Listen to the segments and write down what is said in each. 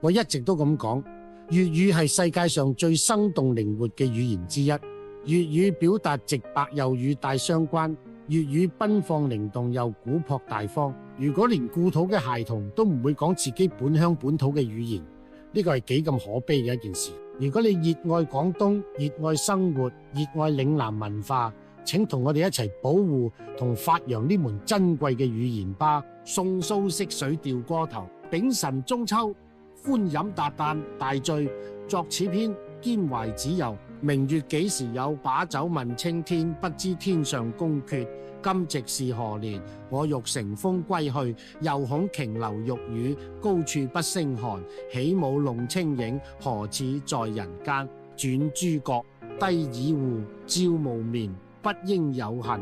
我一直都咁講，粵語係世界上最生動靈活嘅語言之一。粵語表達直白又與大相關，粵語奔放靈動又古樸大方。如果連故土嘅孩童都唔會講自己本鄉本土嘅語言，呢個係幾咁可悲嘅一件事。如果你熱愛廣東、熱愛生活、熱愛嶺南文化，請同我哋一齊保護同發揚呢門珍貴嘅語言吧。送蘇軾水調歌頭，丙辰中秋，歡飲達旦大醉，作此篇兼懷子由。明月幾時有？把酒問青天，不知天上宮闕，今夕是何年？我欲乘風歸去，又恐瓊樓玉宇，高處不勝寒。起舞弄清影，何似在人間？轉朱閣，低綺戶，照無眠，不應有恨。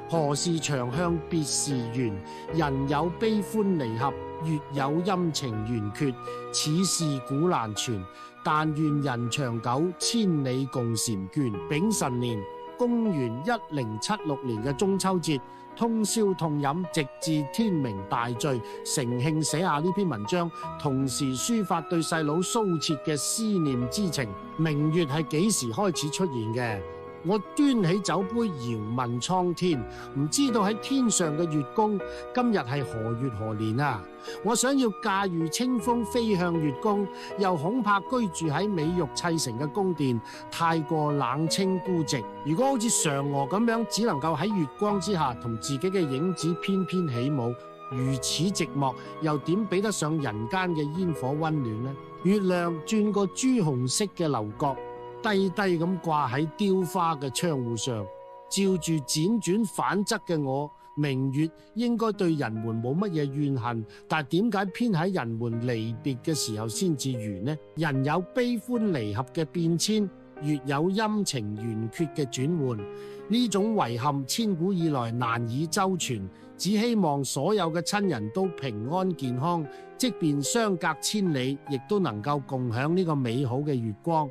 何事長向別時圓？人有悲歡離合，月有陰晴圓缺。此事古難全，但願人長久，千里共嬋娟。丙辰年，公元1076年嘅中秋節，通宵痛飲，直至天明大醉，乘興寫下呢篇文章，同時抒發對細佬蘇轍嘅思念之情。明月係幾時開始出現嘅？我端起酒杯遙問蒼天，唔知道喺天上嘅月宮今日係何月何年啊？我想要駕馭清風飛向月宮，又恐怕居住喺美玉砌成嘅宮殿太過冷清孤寂。如果好似嫦娥咁樣，只能夠喺月光之下同自己嘅影子翩翩起舞，如此寂寞，又點比得上人間嘅煙火溫暖呢？月亮轉個朱紅色嘅樓閣，低低咁掛喺雕花嘅窗戶上，照住輾轉反側嘅我。明月應該對人們冇乜嘢怨恨，但點解偏喺人們離別嘅時候先至圓呢？人有悲歡離合嘅變遷，月有陰晴圓缺嘅轉換，呢種遺憾千古以來難以周全。只希望所有嘅親人都平安健康，即便相隔千里，亦都能夠共享呢個美好嘅月光。